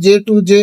J2J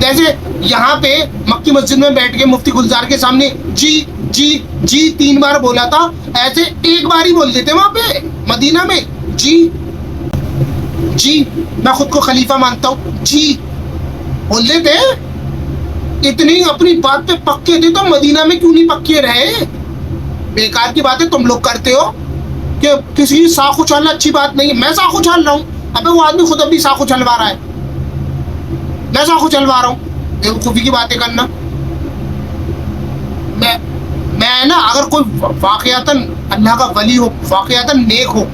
جیسے یہاں پہ مکی مسجد میں بیٹھ کے مفتی گلزار کے سامنے جی جی جی 3 بار بولا تھا، ایسے ایک بار ہی بول دیتے وہاں پہ مدینہ میں جی جی، میں خود کو خلیفہ مانتا ہوں جی بول لیتے. اتنی اپنی بات پہ پکے تھے تو مدینہ میں کیوں نہیں پکے رہے؟ بیکار کی باتیں تم لوگ کرتے ہو کہ کسی کی ساکھ اچھالنا اچھی بات نہیں ہے. میں ساکھ اچھال رہا ہوں؟ ابے وہ آدمی خود اپنی ساکھ اچھلوا رہا ہے، میں ساکھ اچھلوا رہا ہوں؟ بیوقوفی کی باتیں کرنا. میں نا اگر کوئی واقعاتاً اللہ کا ولی ہو، واقعاتاً نیک ہو،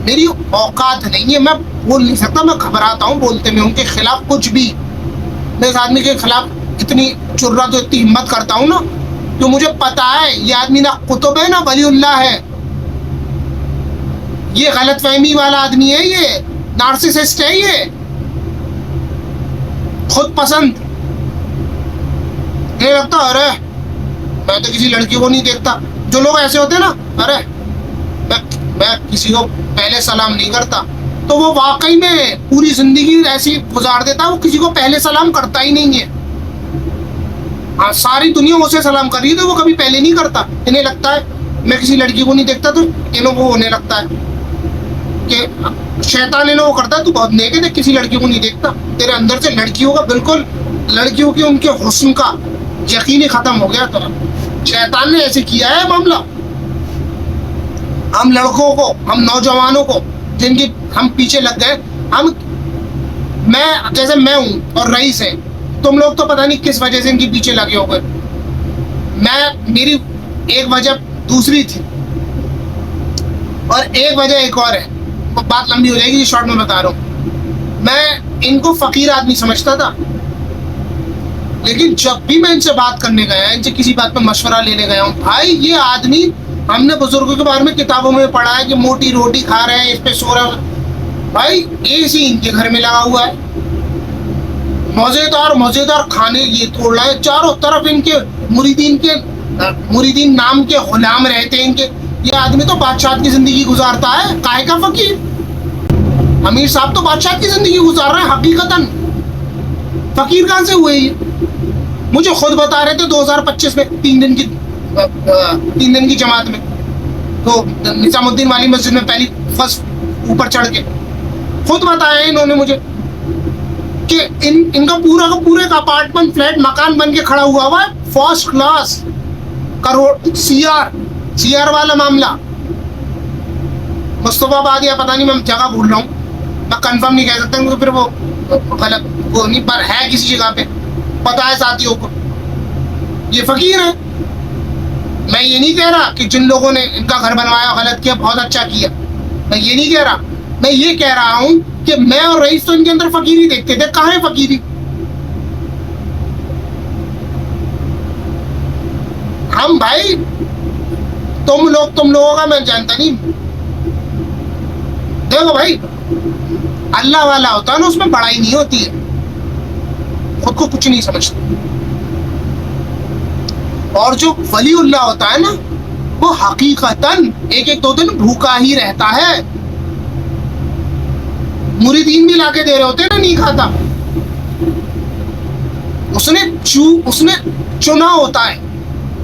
میری اوقات نہیں ہے، میں بول نہیں سکتا، میں گھبراتا ہوں بولتے میں ان کے خلاف کچھ بھی. میں اس آدمی کے خلاف اتنی جرأت و اتنی ہمت کرتا ہوں نا کہ مجھے پتا ہے یہ آدمی نہ قطب ہے نہ ولی اللہ ہے، یہ غلط فہمی والا آدمی ہے، یہ نارسسسٹ ہے، یہ خود پسند. یہ لگتا ارے میں تو کسی لڑکی کو نہیں دیکھتا. جو لوگ ایسے ہوتے ہیں نا، ارے میں کسی کو پہلے سلام نہیں کرتا، تو وہ واقعی میں پوری زندگی ایسی گزار دیتا ہے، وہ کسی کو پہلے سلام کرتا ہی نہیں ہے. ہاں ساری دنیا اسے سلام کر رہی ہے تو وہ کبھی پہلے نہیں کرتا. انہیں لگتا ہے میں کسی لڑکی کو نہیں دیکھتا تو انہوں کو ہونے لگتا ہے کہ شیطان انہوں وہ کرتا ہے تو بہت نیک ہے، کسی لڑکی کو نہیں دیکھتا. تیرے اندر سے لڑکیوں کا بالکل، لڑکیوں کی ان کے حسن کا یقین ہی ختم ہو گیا. تو شیطان نے ایسے کیا ہے معاملہ. ہم لڑکوں کو، ہم نوجوانوں کو جن کی ہم پیچھے لگ گئے، میں جیسے میں ہوں اور رئیس ہے، تم لوگ تو پتہ نہیں کس وجہ سے ان کے پیچھے لگے ہو گئے. میری ایک وجہ دوسری تھی اور ایک وجہ ایک اور ہے، بات لمبی ہو جائے گی، شارٹ میں بتا رہا ہوں. میں ان کو فقیر آدمی سمجھتا تھا، لیکن جب بھی میں ان سے بات کرنے گیا، ان سے کسی بات پہ مشورہ لینے گیا ہوں، بھائی یہ آدمی، ہم نے بزرگوں کے بارے میں کتابوں میں پڑھا ہے کہ موٹی روٹی کھا رہے ہیں، اس پہ سو رہے ہیں. بھائی اے سی ان کے گھر میں لگا ہوا ہے، مزیدار کھانے یہ توڑ رہا ہے، چاروں طرف ان کے مریدین نام کے غلام رہتے ہیں ان کے. یہ آدمی تو بادشاہ کی زندگی گزارتا ہے، کائے کا فقیر؟ امیر صاحب تو بادشاہ کی زندگی گزار رہے ہیں حقیقتاً، فقیر کہاں سے ہوئے؟ یہ مجھے خود بتا رہے تھے 2025 میں 3 دن کی جماعت میں، تو نظام الدین والی مسجد میں پہلی فرسٹ اوپر چڑھ کے خود بتایا انہوں نے مجھے کہ ان کا پورا ایک اپارٹمنٹ فلیٹ مکان بن کے کھڑا ہوا ہے، first class, crore C R والا معاملہ. مصطفیٰ آباد یا پتہ نہیں، میں جگہ بھول رہا ہوں، میں کنفرم نہیں کہہ سکتا کیونکہ پھر وہ غلط وہ نہیں، پر ہے کسی جگہ پہ، پتہ ہے ساتھیوں کو. یہ فقیر ہے. میں یہ نہیں کہہ رہا کہ جن لوگوں نے ان کا گھر بنوایا غلط کیا، بہت اچھا کیا، میں یہ نہیں کہہ رہا. میں یہ کہہ رہا ہوں کہ میں اور رئیس تو ان کے اندر فقیری دیکھتے تھے. کہاں ہے فقیری؟ ہم بھائی تم لوگوں کا میں جانتا نہیں. دیکھو بھائی، اللہ والا ہوتا ہے نا، اس میں بڑائی نہیں ہوتی ہے، خود کو کچھ نہیں سمجھتا. اور جو ولی اللہ ہوتا ہے نا، وہ حقیقتاً 1-2 دن بھوکا ہی رہتا ہے. مریدین بھی لا کے دے رہے ہوتے ہیں نا، نہیں کھاتا. اس نے چنا ہوتا ہے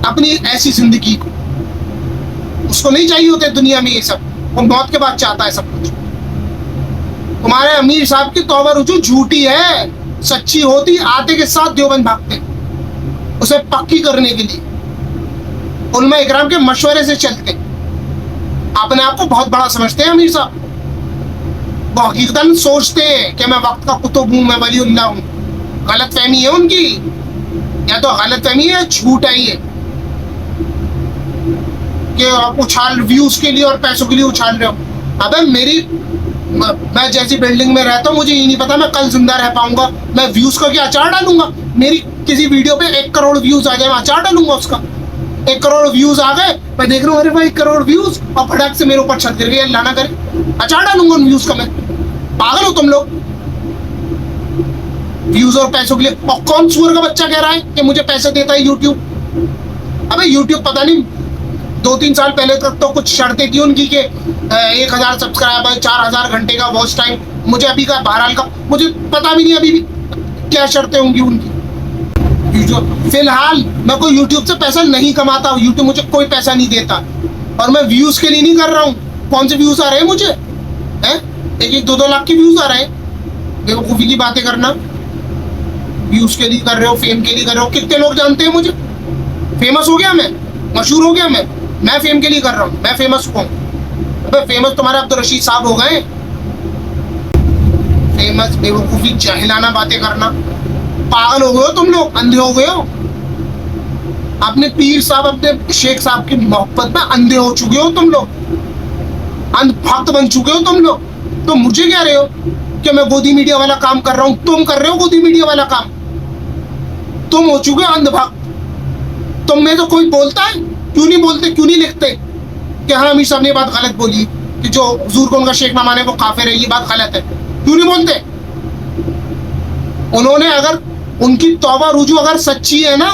اپنی ایسی زندگی کو. اس کو نہیں چاہیے ہوتے دنیا میں یہ سب، وہ موت کے بعد چاہتا ہے سب کچھ. تمہارے امیر صاحب کی توبہ رجوع جھوٹی ہے. سچی ہوتی آتے کے ساتھ دیوبند بھاگتے اسے پکی کرنے کے لیے، علماء اکرام کے مشورے سے چلتے. اپنے آپ کو بہت بڑا سمجھتے ہیں امیر صاحب، وہ حقیقتاً سوچتے ہیں کہ میں وقت کا قطب ہوں، میں ولی اللہ ہوں. غلط فہمی ہے ان کی، یا تو غلط فہمی ہے، جھوٹ ہے یہ کہ آپ اچھال ویوز کے لیے اور پیسوں کے لیے اچھال رہے ہو. ابے میں جیسی بلڈنگ میں رہتا ہوں، مجھے یہ نہیں پتا میں کل زندہ رہ پاؤں گا. میں ویوز کا کیا اچار ڈالوں گا؟ میری کسی ویڈیو پہ 1 کروڑ ویوز آ جائے، میں اچار ڈالوں گا اس کا. 1 کروڑ ویوز آ گئے، میں دیکھ رہا ہوں ارے بھائی 1 کروڑ ویوز، اور پھٹک سے میرے اوپر چھت گر گئی، اللہ نہ کرے، اچار ڈالوں گا ان ویوز کا. میں پاگل ہو تم لوگ ویوز اور پیسوں کے لیے؟ اور کون سور کا بچہ کہہ رہا ہے کہ مجھے پیسے دیتا ہے یوٹیوب؟ ابے یوٹیوب پتہ نہیں 2-3 سال پہلے تک تو کچھ شرطیں تھیں ان کی کہ 1000 سبسکرائبر، 4000 گھنٹے کا واچ ٹائم. مجھے ابھی کا بہرحال کا مجھے پتا بھی نہیں ابھی بھی کیا شرطیں ہوں گی ان کی. فی الحال میں کوئی یوٹیوب سے پیسہ نہیں کماتا, یوٹیوب مجھے کوئی پیسہ نہیں دیتا, اور میں ویوز کے لیے نہیں کر رہا ہوں. کون سے ویوز آ رہے ہیں مجھے؟ 1-2 لاکھ کے ویوز آ رہے ہیں. بیوقوفی کی باتیں کرنا. ویوز کے لیے کر رہے ہو, فیم کے لیے کر رہے ہو. کتنے لوگ جانتے ہیں مجھے؟ فیمس ہو گیا میں, مشہور ہو گیا میں فیم کے لیے کر رہا ہوں, میں فیمس ہوں. فیمس تمہارے عبدالرشید صاحب ہو گئے فیمس. بیوقوفی جاہلانہ باتیں کرنا. پاگل ہو گئے ہو تم لوگ, اندھے ہو گئے ہو. اپنے پیر صاحب, اپنے شیخ صاحب کی محبت میں اندھے ہو چکے ہو تم لوگ, اندھ بھکت بن چکے ہو تم لوگ. تو مجھے کہہ رہے ہو کہ میں گودی میڈیا والا کام کر رہا ہوں؟ تم کر رہے ہو گودی میڈیا والا کام. تم ہو چکے ہو اندھ بھکت. تم میں تو کوئی بولتا ہے؟ کیوں نہیں بولتے, کیوں نہیں لکھتے کہ ہاں امیر صاحب نے یہ بات غلط بولی کہ جو حضور کو ان کا شیخ نہ مانے وہ کافر ہے, یہ بات غلط ہے؟ کیوں نہیں بولتے؟ انہوں نے اگر ان کی توبہ رجوع اگر سچی ہے نا,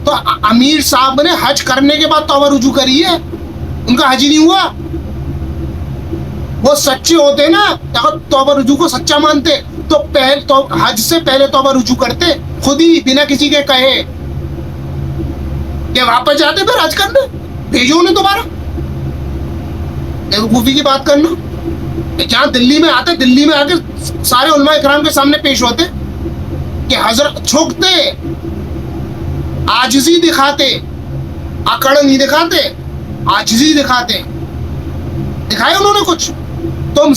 تو امیر صاحب نے حج کرنے کے بعد توبہ رجوع کری ہے, ان کا حج ہی نہیں ہوا. وہ سچے ہوتے نا, اگر توبہ رجوع کو سچا مانتے تو حج سے پہلے توبہ رجوع کرتے خود ہی, بنا کسی کے کہے. یہ واپس جاتے پھر حج کرنے, بھیجو انہیں دوبارہ. بیوقوفی کی بات کرنا. جہاں دلی میں آتے, دلی میں آ کے سارے علماء اکرام کے سامنے پیش ہوتے کہ حضرت جھکتے, عاجزی دکھاتے, اکڑ نہیں دکھاتے, عاجزی دکھاتے. دکھائے انہوں نے کچھ؟ تم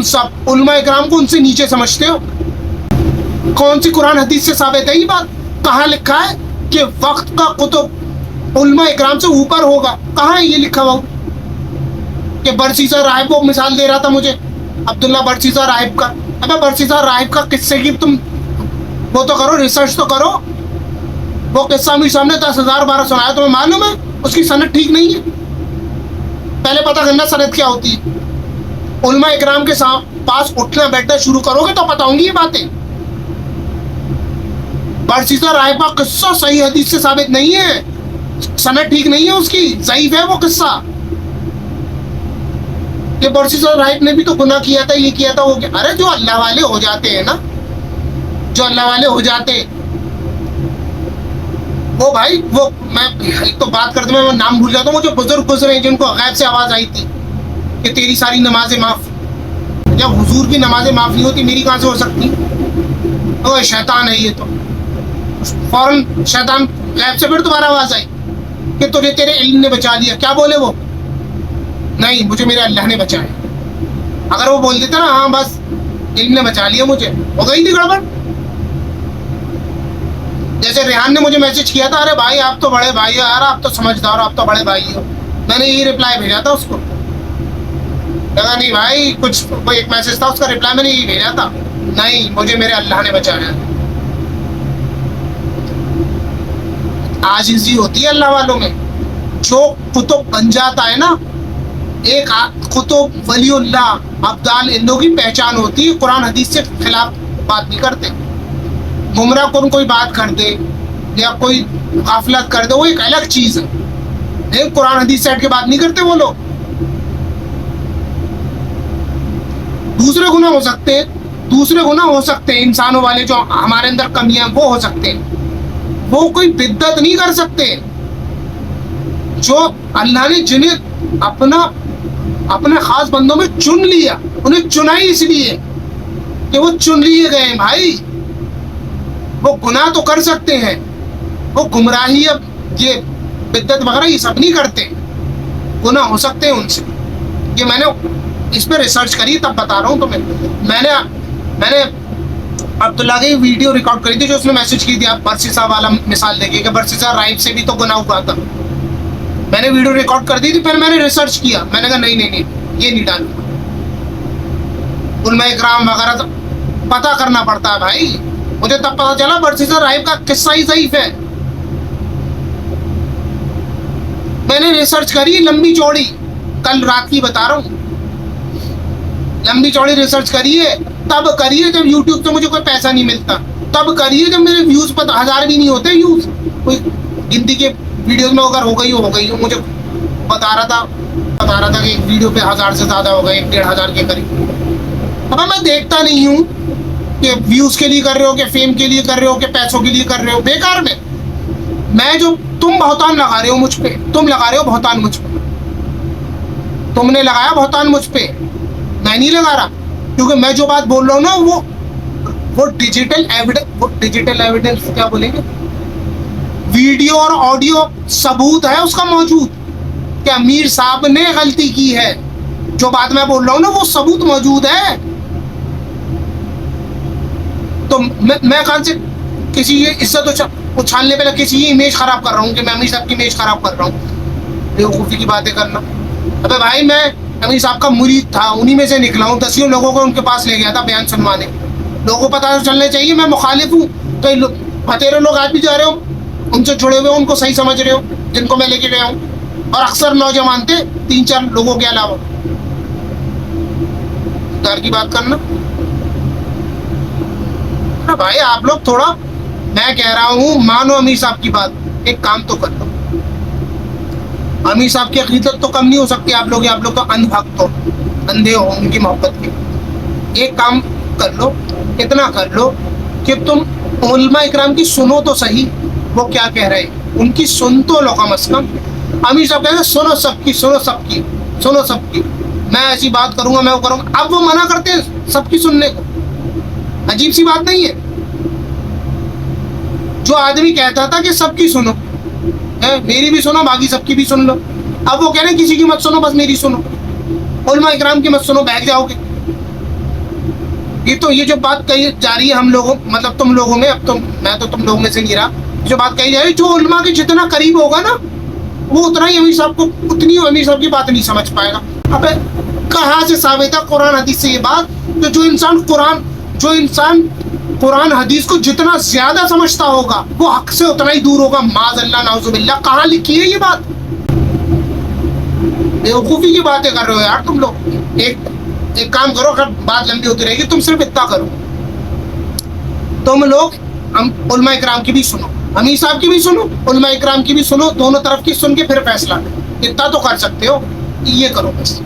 سب علماء اکرام کو ان سے نیچے سمجھتے ہو. کون سی قرآن حدیث سے ثابت ہے یہ بات؟ کہاں لکھا ہے کہ وقت کا قطب علماء اکرام سے اوپر ہوگا؟ کہاں ہے یہ لکھا ہوا؟ کہ برسیسہ راہب کو مثال دے رہا تھا مجھے, عبداللہ برسیسہ راہب کا. ابے برسیسہ راہب کا قصے کی تم وہ تو کرو, ریسرچ تو کرو. وہ قصہ امیر صاحب نے 10,000 بار سنایا, تمہیں معلوم ہے اس کی سند ٹھیک نہیں ہے. پہلے پتہ کرنا سند کیا ہوتی ہے. علماء اکرام کے پاس اٹھنا بیٹھنا شروع کرو گے تو پتہ ہوں گی یہ باتیں. برسیسہ راہب کا قصہ صحیح حدیث سے ثابت نہیں ہے, سند ٹھیک نہیں ہے اس کی, ضعیف ہے وہ قصہ. کہ برسیسہ راہب نے بھی تو گناہ کیا تھا, یہ کیا تھا, وہ کیا. ارے جو اللہ والے ہو جاتے ہیں نا, جو اللہ والے ہو جاتے, وہ بھائی وہ میں ایک تو بات کرتے میں نام بھول جاتا ہوں. وہ جو بزرگ گزرے جن کو غیب سے آواز آئی تھی کہ تیری ساری نمازیں معاف. جب حضور کی نمازیں معاف نہیں ہوتی, میری کہاں سے ہو سکتی؟ اوہ شیطان ہے یہ. تو فوراً شیطان غیب سے پھر دوبارہ آواز آئی کہ تجھے تیرے علم نے بچا لیا. کیا بولے وہ؟ نہیں, مجھے میرے اللہ نے بچایا. اگر وہ بول دیتا نا ہاں بس علم نے بچا لیا مجھے, ہو گئی تھی گڑبڑ. جیسے ریحان نے مجھے میسج کیا تھا, ارے بھائی آپ تو بڑے بھائی ہو یار, آپ تو سمجھدار ہو, آپ تو بڑے بھائی ہو. میں نے یہی رپلائی بھیجا تھا اس کو. کہا نہیں بھائی, کچھ کوئی ایک میسج تھا, اس کا رپلائی میں نے یہی بھیجا تھا, نہیں مجھے میرے اللہ نے بچایا. عاجزی ہوتی ہے اللہ والوں میں. جو قطب بن جاتا ہے نا, ایک قطب ولی اللہ ابدال, ان لوگوں کی پہچان ہوتی ہے قرآن حدیث سے خلاف بات نہیں کرتے. گمراہ کن کوئی بات کر دے یا کوئی غفلت کر دے وہ ایک الگ چیز ہے, لیکن قرآن حدیث سے ہٹ کے بات نہیں کرتے وہ لوگ. دوسرے گناہ ہو سکتے ہیں انسانوں والے, جو ہمارے اندر کمیاں وہ ہو سکتے ہیں. وہ کوئی بدعت نہیں کر سکتے. جو اللہ نے جنہیں اپنے خاص بندوں میں چن لیا, انہیں چنا ہی اس لیے کہ وہ چن لیے گئے ہیں بھائی. وہ گناہ تو کر سکتے ہیں, وہ گمراہی اب یہ بدعت وغیرہ یہ سب نہیں کرتے, گناہ ہو سکتے ہیں ان سے. یہ میں نے اس پہ ریسرچ کری تب بتا رہا ہوں تمہیں. میں نے عبداللہ کی ویڈیو ریکارڈ کری تھی جو اس نے میسج کی تھی, آپ برسیسہ والا مثال دیکھیے کہ برسیسہ راہب سے بھی تو گناہ ہوا تھا. میں نے ویڈیو ریکارڈ کر دی تھی, پھر میں نے ریسرچ کیا, میں نے کہا نہیں یہ نہیں ڈالوں. علماء اکرام وغیرہ پتہ کرنا پڑتا ہے بھائی. مجھے تب پتا چلا برسیسہ راہب کا قصہ ہی ضعیف ہے. میں نے ریسرچ کری لمبی چوڑی, کل رات کی بتا رہا ہوں. لمبی چوڑی ریسرچ کریے, تب کریے جب یوٹیوب سے مجھے کوئی پیسہ نہیں ملتا, تب کریے جب میرے ویوز پر 1000 بھی نہیں ہوتے ویوز. کوئی گنتی کے ویڈیوز میں اگر ہو گئی ہو, مجھے بتا رہا تھا کہ ایک ویڈیو پہ 1000 سے زیادہ ہو گئے, 1500 کے قریب. اب میں دیکھتا نہیں ہوں, کہ ویوز کے لیے کر رہے ہو, کہ فیم کے لیے کر رہے ہو, کہ پیسوں کے لیے کر رہے ہو, بیکار میں. میں جو تم بہتان لگا رہے ہو مجھ پہ, تم لگا رہے ہو بہتان مجھ پہ, تم نے لگایا بہتان مجھ پہ, میں نہیں لگا رہا. کیونکہ میں جو بات بول رہا ہوں نا وہ ڈیجیٹل ایویڈنس کیا بولیں گے, ویڈیو اور آڈیو ثبوت ہے اس کا موجود کہ امیر صاحب نے غلطی کی ہے. جو بات میں بول رہا ہوں نا وہ ثبوت موجود ہے. تو میں کہاں سے کسی عزت اچھالنے پہ کسی کی امیج خراب کر رہا ہوں کہ میں امیر صاحب کی امیج خراب کر رہا ہوں؟ بیوقوفی کی باتیں کرنا. ابے بھائی میں امیر صاحب کا مرید تھا, انہی میں سے نکلا ہوں. 10 لوگوں کو ان کے پاس لے گیا تھا بیان سنوانے. لوگوں کو پتہ چلنے چاہیے میں مخالف ہوں. تو بتیرے لوگ آج بھی جا رہے ہو, ان سے جڑے ہوئے ان کو صحیح سمجھ رہے ہو جن کو میں لے کے گیا ہوں. اور اکثر نوجوان تھے 3-4 لوگوں کے علاوہ. دار کی بات کرنا بھائی آپ لوگ تھوڑا, میں کہہ رہا ہوں مانو امیر صاحب کی بات, ایک کام تو کر لو. امیر صاحب کی عقیدت تو کم نہیں ہو سکتی آپ لوگ تو اندھ بھکت ہو, اندھے ہو ان کی محبت کے. ایک کام کر لو, اتنا کر لو کہ تم علماء اکرام کی سنو تو صحیح, وہ کیا کہہ رہے ان کی سن تو لو کم از کم. امیر صاحب کہتے ہیں سنو سب کی, سنو سب کی, سنو سب کی, میں ایسی بات کروں گا, میں وہ کروں گا. اب وہ منع کرتے ہیں سب کی سننے کو. عجیب سی بات نہیں ہے؟ جو آدمی کہتا تھا کہ سب کی سنو, میری بھی سنو باقی سب کی بھی سن لو, اب وہ کہہ رہے ہیں کسی کی مت سنو بس میری سنو, علماء اکرام کی مت سنو بہک جاؤ گے. یہ جو بات کہی جا رہی ہے ہم لوگوں مطلب تم لوگوں میں, اب میں تو تم لوگوں میں سے نہیں رہا, جو بات کہی جا رہی ہے جو علماء کے جتنا قریب ہوگا نا وہ اتنا ہی امیر صاحب کو اتنی امیر صاحب کی بات نہیں سمجھ پائے گا. اب کہاں سے ثابت ہے قرآن حدیث سے یہ بات کہ جو انسان قرآن حدیث کو جتنا زیادہ سمجھتا ہوگا وہ حق سے اتنا ہی دور ہوگا. معاذ اللہ نعوذ باللہ, کہاں لکھی ہے یہ بات؟ بیوقوفی کی باتیں کر رہے ہو یار تم لوگ. ایک کام کرو, اگر بات لمبی ہوتی رہے گی تم صرف اتنا کرو, تم لوگ علماء اکرام کی بھی سنو, امیر صاحب کی بھی سنو, علماء اکرام کی بھی سنو, دونوں طرف کی سن کے پھر فیصلہ. اتنا تو کر سکتے ہو, یہ کرو بس.